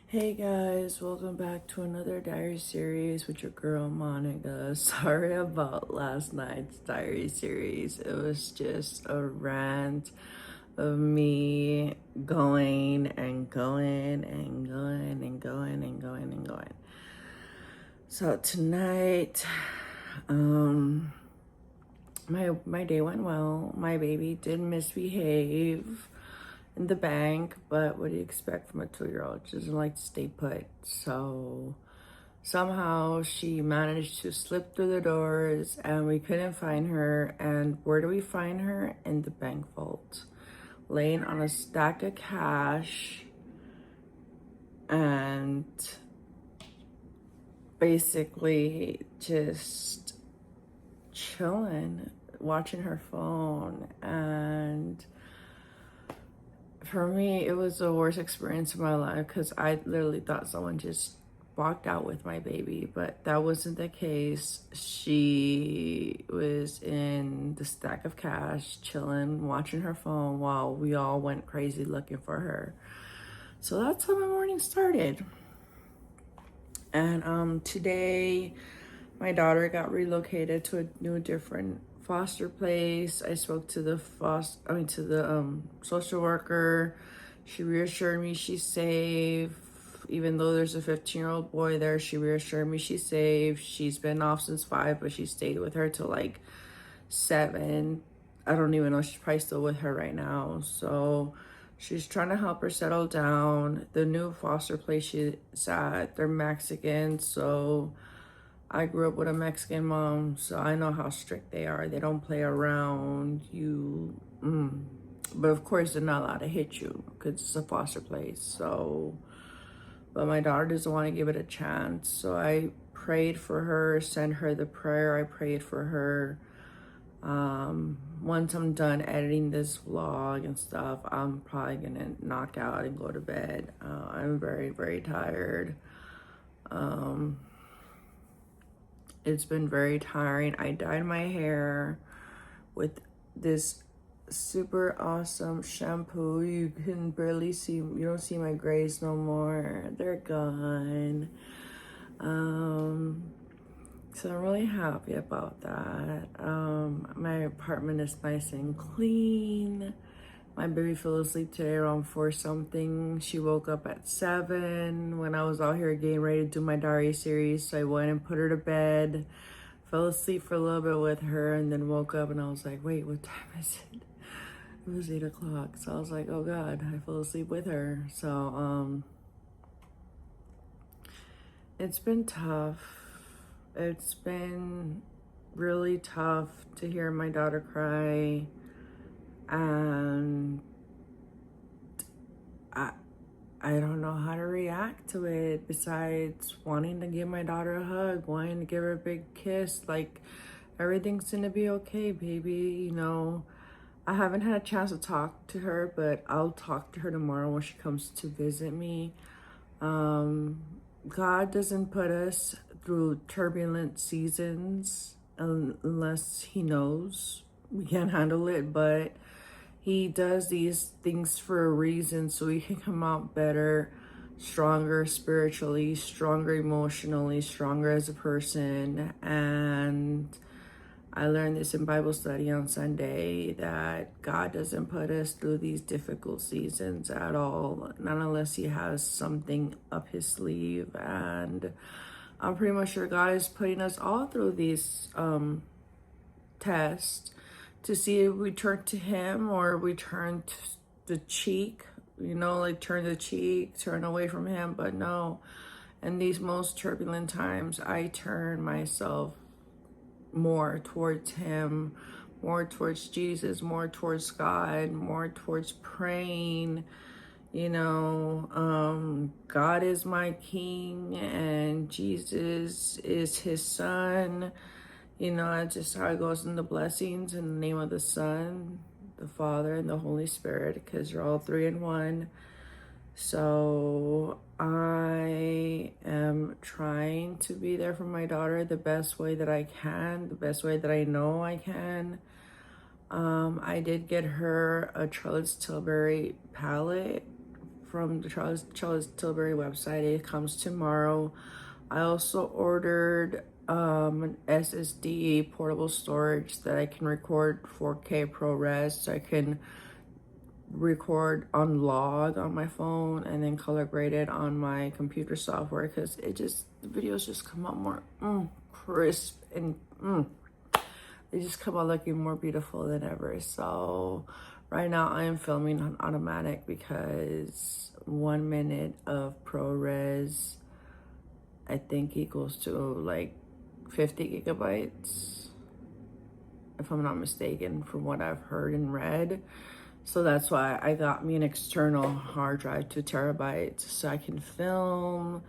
Hey guys, welcome back to another diary series with your girl Monica. Sorry about last night's diary series. It was just a rant of me going and going and going and going and going and going. So tonight, my day went well. My baby did misbehave in the bank, but what do you expect from a 2-year-old? She doesn't like to stay put. So somehow she managed to slip through the doors and we couldn't find her. And where do we find her? In the bank vault, laying on a stack of cash and basically just chilling, watching her phone. And for me, it was the worst experience of my life because I literally thought someone just walked out with my baby, but that wasn't the case. She was in the stack of cash, chilling, watching her phone while we all went crazy looking for her. So that's how my morning started. And today, my daughter got relocated to a new, different foster place. I spoke to the social worker. She reassured me she's safe. Even though there's a 15-year-old boy there, she reassured me she's safe. She's been off since 5, but she stayed with her till like 7. I don't even know. She's probably still with her right now. So she's trying to help her settle down. The new foster place she's at, they're Mexican, so I grew up with a Mexican mom, so I know how strict they are. They don't play around. But of course, they're not allowed to hit you because it's a foster place. So, but my daughter doesn't want to give it a chance. So I prayed for her, sent her the prayer. I prayed for her. Once I'm done editing this vlog and stuff, I'm probably gonna knock out and go to bed. I'm very, very tired. It's been very tiring. I dyed my hair with this super awesome shampoo. You can barely see, you don't see my grays no more. They're gone. So I'm really happy about that. My apartment is nice and clean. My baby fell asleep today around 4 something. She woke up at 7 when I was out here getting ready to do my diary series. So I went and put her to bed, fell asleep for a little bit with her, and then woke up and I was like, wait, what time is it? It was 8 o'clock. So I was like, oh God, I fell asleep with her. So it's been tough. It's been really tough to hear my daughter cry. And I don't know how to react to it besides wanting to give my daughter a hug, wanting to give her a big kiss. Like, everything's gonna be okay, baby. You know, I haven't had a chance to talk to her, but I'll talk to her tomorrow when she comes to visit me. God doesn't put us through turbulent seasons unless he knows we can't handle it, but he does these things for a reason so we can come out better, stronger spiritually, stronger emotionally, stronger as a person. And I learned this in Bible study on Sunday, that God doesn't put us through these difficult seasons at all, not unless he has something up his sleeve. And I'm pretty much sure God is putting us all through these tests to see if we turn to him or we turn the cheek, you know, like turn the cheek, turn away from him. But no, in these most turbulent times, I turn myself more towards him, more towards Jesus, more towards God, more towards praying. You know, God is my king and Jesus is his son. You know, that's just how it goes in the blessings in the name of the Son, the Father, and the Holy Spirit, because you're all 3 in 1. So I am trying to be there for my daughter the best way that I can, the best way that I know I can. I did get her a Charlotte's Tilbury palette from the Charlotte's Tilbury website. It comes tomorrow. I also ordered an SSD portable storage that I can record 4K ProRes, so I can record on log on my phone and then color grade it on my computer software, because the videos just come out more crisp and they just come out looking more beautiful than ever. So right now I am filming on automatic because 1 minute of ProRes I think equals to like 50 gigabytes, if I'm not mistaken, from what I've heard and read. So that's why I got me an external hard drive, 2 terabytes, so I can film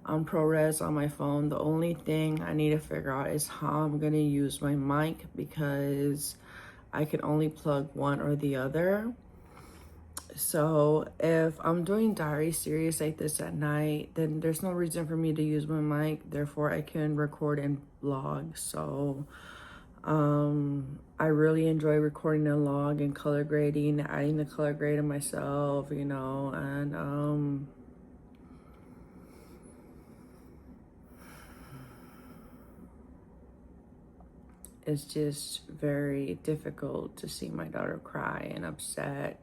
on ProRes on my phone. The only thing I need to figure out is how I'm gonna use my mic, because I can only plug one or the other. So if I'm doing diary series like this at night, then there's no reason for me to use my mic. Therefore, I can record and vlog. So I really enjoy recording a log and color grading, adding the color grader myself, you know, and it's just very difficult to see my daughter cry and upset.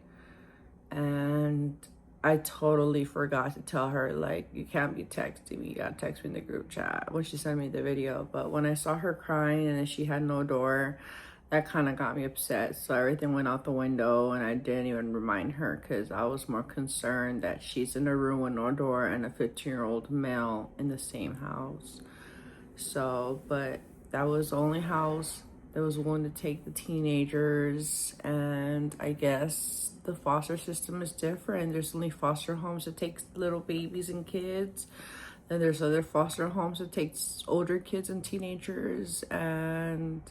And I totally forgot to tell her, like, you can't be texting me, you gotta text me in the group chat when she sent me the video. But when I saw her crying and then she had no door, that kind of got me upset. So everything went out the window and I didn't even remind her, because I was more concerned that she's in a room with no door and a 15-year-old male in the same house. So, but that was the only house that was willing to take the teenagers, and I guess the foster system is different. There's only foster homes that take little babies and kids, and there's other foster homes that take older kids and teenagers, and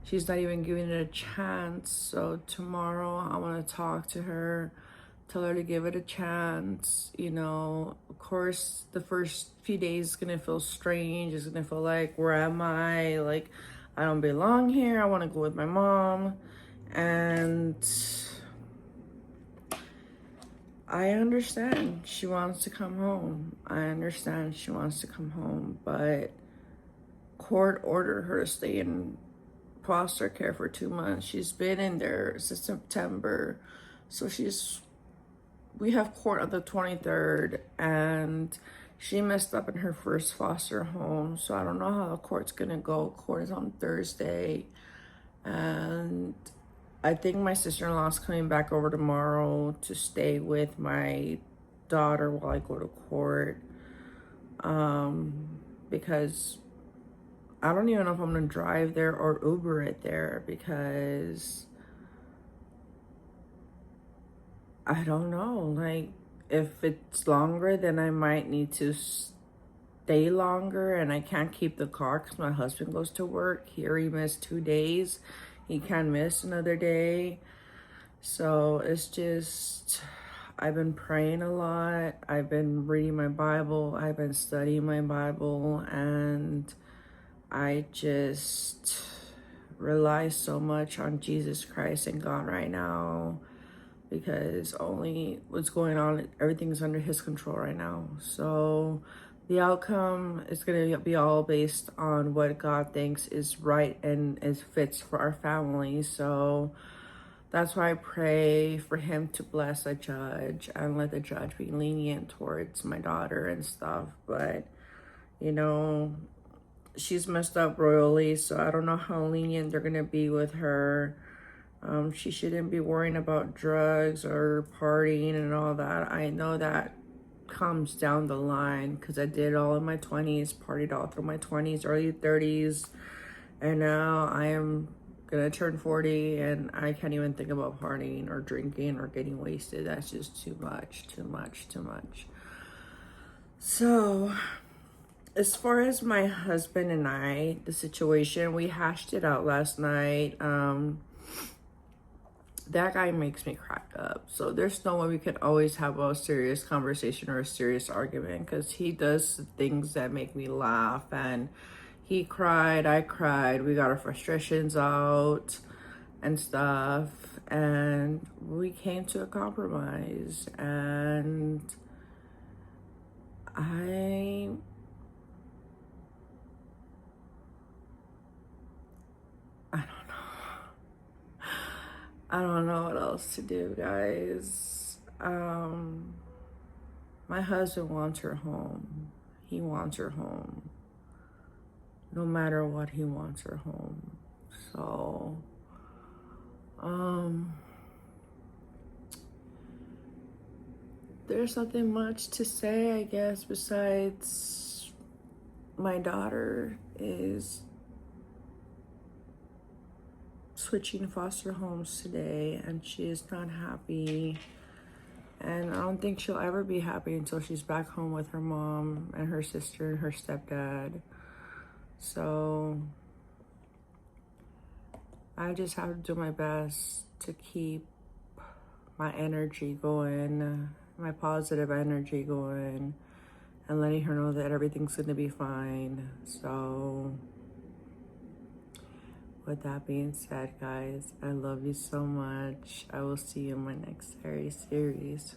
she's not even giving it a chance. So tomorrow I want to talk to her, tell her to give it a chance. You know, of course, the first few days is gonna feel strange. It's gonna feel like, where am I? Like, I don't belong here. I want to go with my mom. And I understand she wants to come home. I understand she wants to come home, but court ordered her to stay in foster care for 2 months. She's been in there since September. So we have court on the 23rd, and she messed up in her first foster home. So I don't know how the court's gonna go. Court is on Thursday. And I think my sister-in-law's coming back over tomorrow to stay with my daughter while I go to court. Because I don't even know if I'm gonna drive there or Uber it there, because I don't know. Like, if it's longer, then I might need to stay longer, and I can't keep the car because my husband goes to work. He already missed 2 days. He can't miss another day. So it's just, I've been praying a lot. I've been reading my Bible. I've been studying my Bible, and I just rely so much on Jesus Christ and God right now, because only what's going on, everything's under his control right now. So the outcome is going to be all based on what God thinks is right and is fits for our family. So that's why I pray for him to bless a judge and let the judge be lenient towards my daughter and stuff. But, you know, she's messed up royally, so I don't know how lenient they're going to be with her. She shouldn't be worrying about drugs or partying and all that. I know that comes down the line, because I did it all in my 20s, partied all through my 20s, early 30s, and now I am gonna turn 40 and I can't even think about partying or drinking or getting wasted. That's just too much. So as far as my husband and I, the situation, we hashed it out last night. That guy makes me crack up. So there's no way we could always have a serious conversation or a serious argument, because he does things that make me laugh. And he cried, I cried, we got our frustrations out. and stuff, and we came to a compromise, and I don't know what else to do, guys. My husband wants her home. He wants her home. No matter what, he wants her home. So, there's nothing much to say, I guess, besides my daughter is switching foster homes today, and she is not happy. And I don't think she'll ever be happy until she's back home with her mom and her sister and her stepdad. So I just have to do my best to keep my energy going, my positive energy going, and letting her know that everything's gonna be fine. So with that being said, guys, I love you so much. I will see you in my next series.